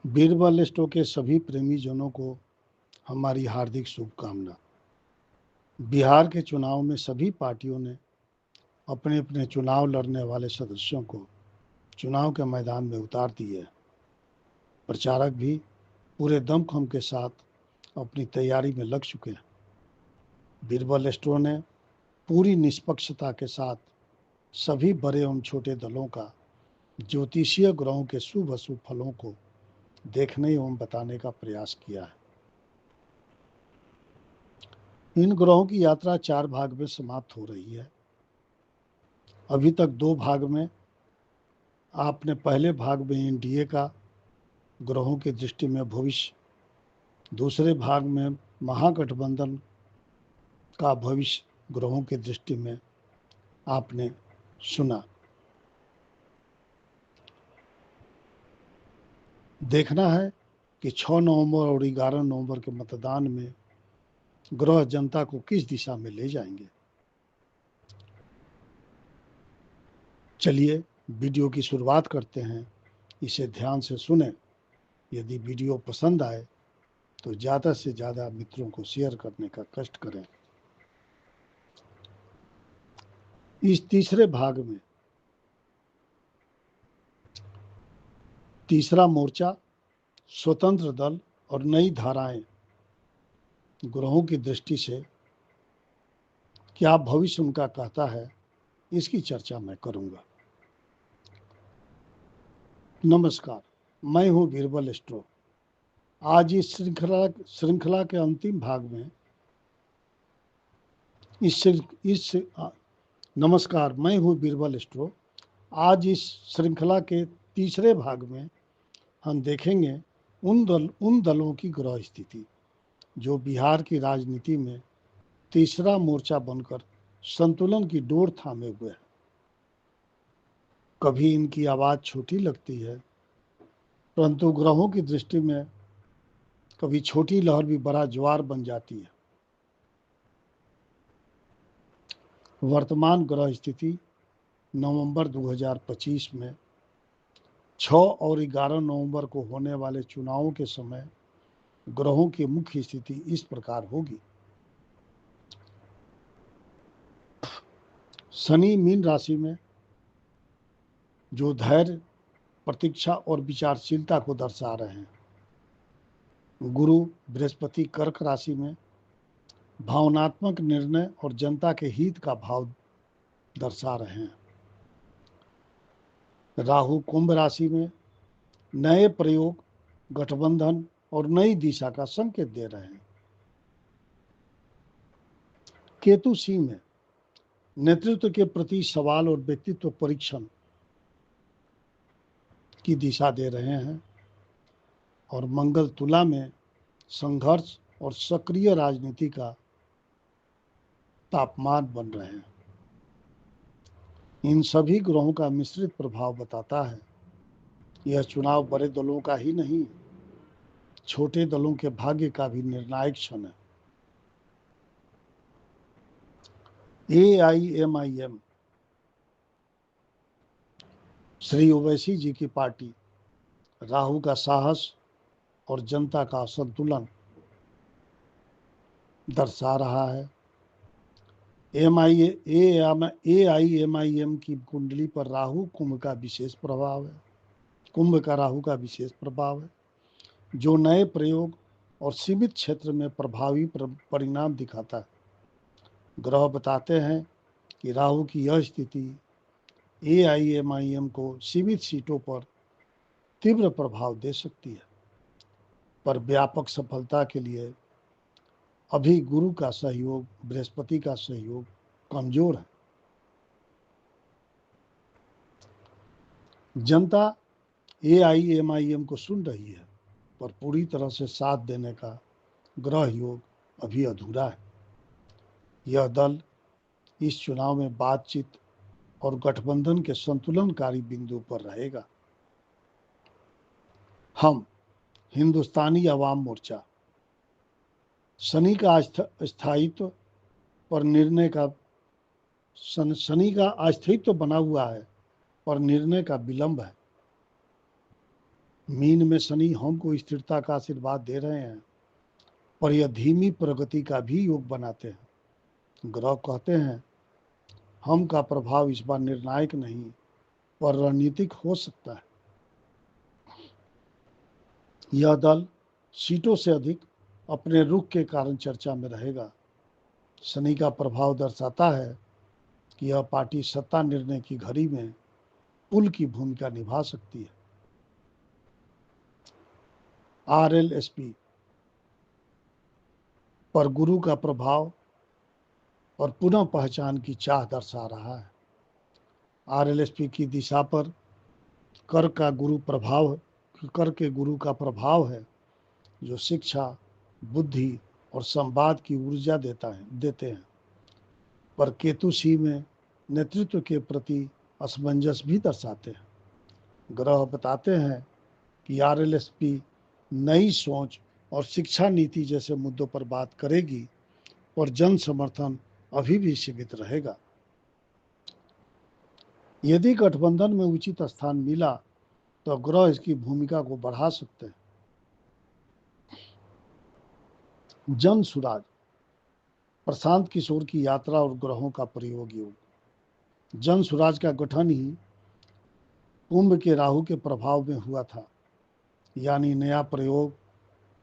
Birbal stove के सभी प्रेमी जनों को हमारी हार्दिक शुभकामना। बिहार के चुनाव में सभी पार्टियों ने अपने अपने चुनाव लड़ने वाले सदस्यों को चुनाव के मैदान में उतार दिए हैं। प्रचारक भी पूरे दमखम के साथ अपनी तैयारी में लग चुके हैं। बीरबल स्टोव ने पूरी निष्पक्षता के साथ सभी बड़े एवं छोटे दलों का ज्योतिषीय ग्रहों के शुभ अशुभ फलों को देखने एवं बताने का प्रयास किया है। इन ग्रहों की यात्रा 4 भाग में समाप्त हो रही है। अभी तक 2 भाग में आपने पहले भाग में एनडीए का ग्रहों की दृष्टि में भविष्य, दूसरे भाग में महागठबंधन का भविष्य ग्रहों की दृष्टि में आपने सुना। देखना है कि 6 नवंबर और 11 नवंबर के मतदान में ग्रह जनता को किस दिशा में ले जाएंगे। चलिए वीडियो की शुरुआत करते हैं। इसे ध्यान से सुने। यदि वीडियो पसंद आए तो ज़्यादा से ज़्यादा मित्रों को शेयर करने का कष्ट करें। इस तीसरे भाग में तीसरा मोर्चा, स्वतंत्र दल और नई धाराएं ग्रहों की दृष्टि से क्या भविष्य उनका कहता है, इसकी चर्चा मैं करूंगा। नमस्कार, मैं हूं बीरबल स्टोव। आज इस श्रृंखला के अंतिम भाग में नमस्कार, मैं हूं बीरबल स्टोव। आज इस श्रृंखला के तीसरे भाग में हम देखेंगे उन दलों की ग्रह स्थिति जो बिहार की राजनीति में तीसरा मोर्चा बनकर संतुलन की डोर थामे हुए हैं। कभी इनकी आवाज़ छोटी लगती है, परंतु ग्रहों की दृष्टि में कभी छोटी लहर भी बड़ा ज्वार बन जाती है। वर्तमान ग्रह स्थिति नवंबर 2025 में 6 और 11 नवंबर को होने वाले चुनावों के समय ग्रहों की मुख्य स्थिति इस प्रकार होगी। शनि मीन राशि में, जो धैर्य, प्रतीक्षा और विचारशीलता को दर्शा रहे हैं। गुरु बृहस्पति कर्क राशि में, भावनात्मक निर्णय और जनता के हित का भाव दर्शा रहे हैं। राहु कुंभ राशि में, नए प्रयोग, गठबंधन और नई दिशा का संकेत दे रहे हैं। केतु सिंह में, नेतृत्व के प्रति सवाल और व्यक्तित्व परीक्षण की दिशा दे रहे हैं। और मंगल तुला में, संघर्ष और सक्रिय राजनीति का तापमान बन रहे हैं। इन सभी ग्रहों का मिश्रित प्रभाव बताता है यह चुनाव बड़े दलों का ही नहीं, छोटे दलों के भाग्य का भी निर्णायक क्षण है। AIMIM, श्री ओवैसी जी की पार्टी, राहु का साहस और जनता का संतुलन दर्शा रहा है। AIMIM की कुंडली पर राहु कुंभ का विशेष प्रभाव है। कुंभ का राहु का विशेष प्रभाव है, जो नए प्रयोग और सीमित क्षेत्र में प्रभावी परिणाम दिखाता है। ग्रह बताते हैं कि राहु की यह स्थिति AIMIM को सीमित सीटों पर तीव्र प्रभाव दे सकती है, पर व्यापक सफलता के लिए अभी गुरु का सहयोग, बृहस्पति का सहयोग कमजोर है। जनता AIMIM को सुन रही है, पर पूरी तरह से साथ देने का ग्रह योग अभी अधूरा है। यह दल इस चुनाव में बातचीत और गठबंधन के संतुलनकारी बिंदु पर रहेगा। हम हिंदुस्तानी अवाम मोर्चा शनि का स्थायित्व पर निर्णय का शनि का अस्तित्व बना हुआ है, पर निर्णय का विलंब है। मीन में शनि हमको स्थिरता का आशीर्वाद दे रहे हैं, पर यह धीमी प्रगति का भी योग बनाते हैं। ग्रह कहते हैं हम का प्रभाव इस बार निर्णायक नहीं पर रणनीतिक हो सकता है। यह दल सीटों से अधिक अपने रुख के कारण चर्चा में रहेगा। शनि का प्रभाव दर्शाता है कि यह पार्टी सत्ता निर्णय की घड़ी में पुल की भूमिका निभा सकती है। आरएलएसपी पर गुरु का प्रभाव और पुनः पहचान की चाह दर्शा रहा है। आरएलएसपी की दिशा पर कर के गुरु का प्रभाव है, जो शिक्षा, बुद्धि और संवाद की ऊर्जा देते हैं। पर केतु सी में नेतृत्व के प्रति असमंजस भी दर्शाते हैं। ग्रह बताते हैं कि आरएलएसपी नई सोच और शिक्षा नीति जैसे मुद्दों पर बात करेगी और जन समर्थन अभी भी सीमित रहेगा। यदि गठबंधन में उचित स्थान मिला तो ग्रह इसकी भूमिका को बढ़ा सकते हैं। जन सुराज, प्रशांत किशोर की यात्रा और ग्रहों का प्रयोग योग। जन सुराज का गठन ही कुंभ के राहु के प्रभाव में हुआ था, यानी नया प्रयोग,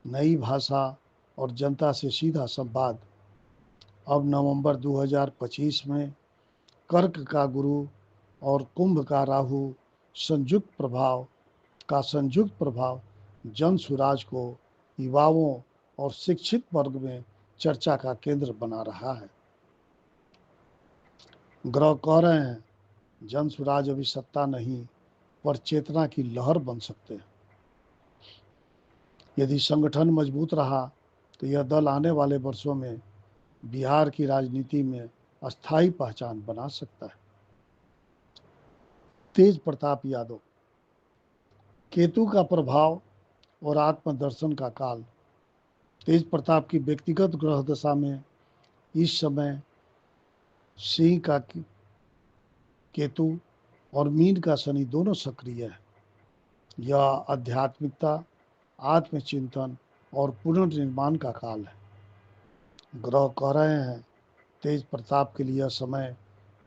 नई भाषा और जनता से सीधा संवाद। अब नवंबर 2025 में कर्क का गुरु और कुंभ का राहु संयुक्त प्रभाव जन सुराज को युवाओं और शिक्षित वर्ग में चर्चा का केंद्र बना रहा है। ग्रह कह रहे हैं जन सुराज अभी सत्ता नहीं पर चेतना की लहर बन सकते हैं। यदि संगठन मजबूत रहा तो यह दल आने वाले वर्षों में बिहार की राजनीति में अस्थायी पहचान बना सकता है। तेज प्रताप यादव, केतु का प्रभाव और आत्मदर्शन का काल। तेज प्रताप की व्यक्तिगत ग्रह दशा में इस समय सिंह का केतु और मीन का शनि दोनों सक्रिय है। यह आध्यात्मिकता, आत्मचिंतन और पुनर्निर्माण का काल है। ग्रह कह रहे हैं तेज प्रताप के लिए समय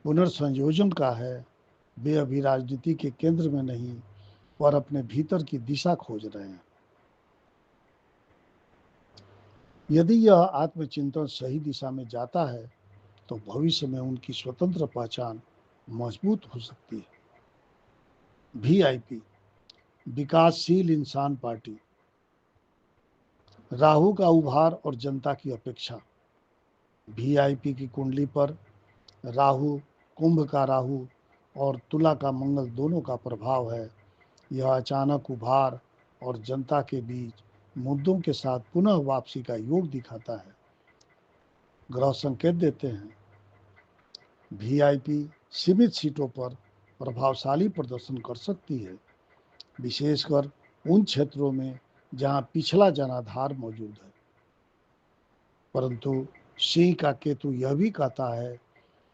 पुनर्संयोजन का है। वे अभी राजनीति के केंद्र में नहीं पर अपने भीतर की दिशा खोज रहे हैं। यदि यह आत्मचिंतन सही दिशा में जाता है तो भविष्य में उनकी स्वतंत्र पहचान मजबूत हो सकती है। वीआईपी, विकासशील इंसान पार्टी। राहु का उभार और जनता की अपेक्षा। वीआईपी की कुंडली पर राहु, कुंभ का राहु और तुला का मंगल दोनों का प्रभाव है। यह अचानक उभार और जनता के बीच मुद्दों के साथ पुनः वापसी का योग दिखाता है। ग्रह संकेत देते हैं वीआईपी सीमित सीटों पर प्रभावशाली प्रदर्शन कर सकती है, विशेषकर उन क्षेत्रों में जहां पिछला जनाधार मौजूद है। परंतु सिंह का केतु यह भी कहता है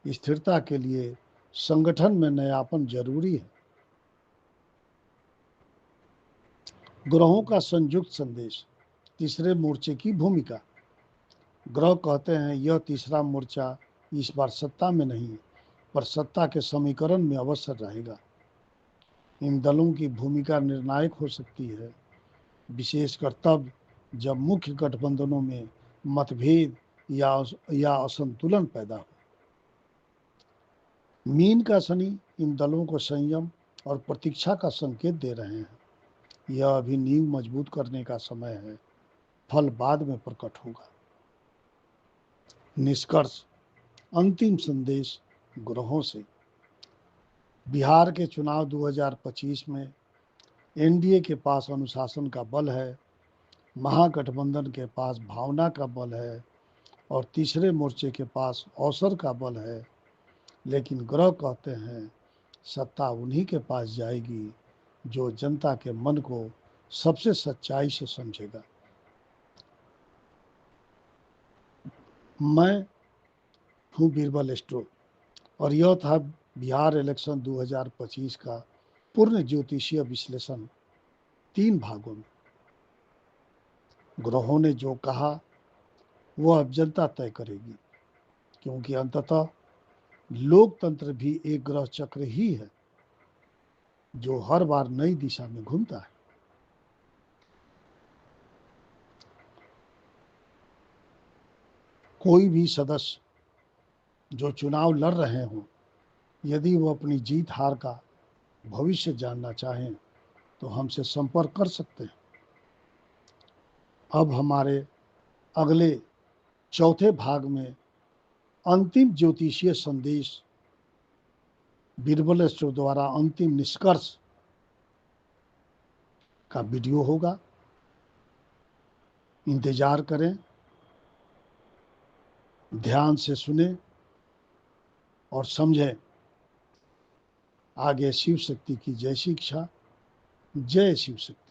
स्थिरता के लिए संगठन में नयापन जरूरी है। ग्रहों का संयुक्त संदेश, तीसरे मोर्चे की भूमिका। ग्रह कहते हैं यह तीसरा मोर्चा इस बार सत्ता में नहीं पर सत्ता के समीकरण में अवश्य रहेगा। इन दलों की भूमिका निर्णायक हो सकती है, विशेषकर तब जब मुख्य गठबंधनों में मतभेद या असंतुलन पैदा हो। मीन का शनि इन दलों को संयम और प्रतीक्षा का संकेत दे रहे हैं। यह अभी नींव मजबूत करने का समय है, फल बाद में प्रकट होगा। निष्कर्ष, अंतिम संदेश ग्रहों से। बिहार के चुनाव 2025 में एनडीए के पास अनुशासन का बल है, महागठबंधन के पास भावना का बल है और तीसरे मोर्चे के पास अवसर का बल है। लेकिन ग्रह कहते हैं सत्ता उन्हीं के पास जाएगी जो जनता के मन को सबसे सच्चाई से समझेगा। मैं हूँ बीरबल स्टोर और यह था बिहार इलेक्शन 2025 का पूर्ण ज्योतिषीय विश्लेषण। 3 भागों में। ग्रहों ने जो कहा वो अब जनता तय करेगी, क्योंकि अंततः लोकतंत्र भी एक ग्रह चक्र ही है जो हर बार नई दिशा में घूमता है। कोई भी सदस्य जो चुनाव लड़ रहे हों, यदि वो अपनी जीत हार का भविष्य जानना चाहें तो हमसे संपर्क कर सकते हैं। अब हमारे अगले चौथे भाग में अंतिम ज्योतिषीय संदेश, बीरबल स्टोर द्वारा अंतिम निष्कर्ष का वीडियो होगा। इंतजार करें, ध्यान से सुने और समझें। आगे शिव शक्ति की जय शिक्षा, जय शिव शक्ति।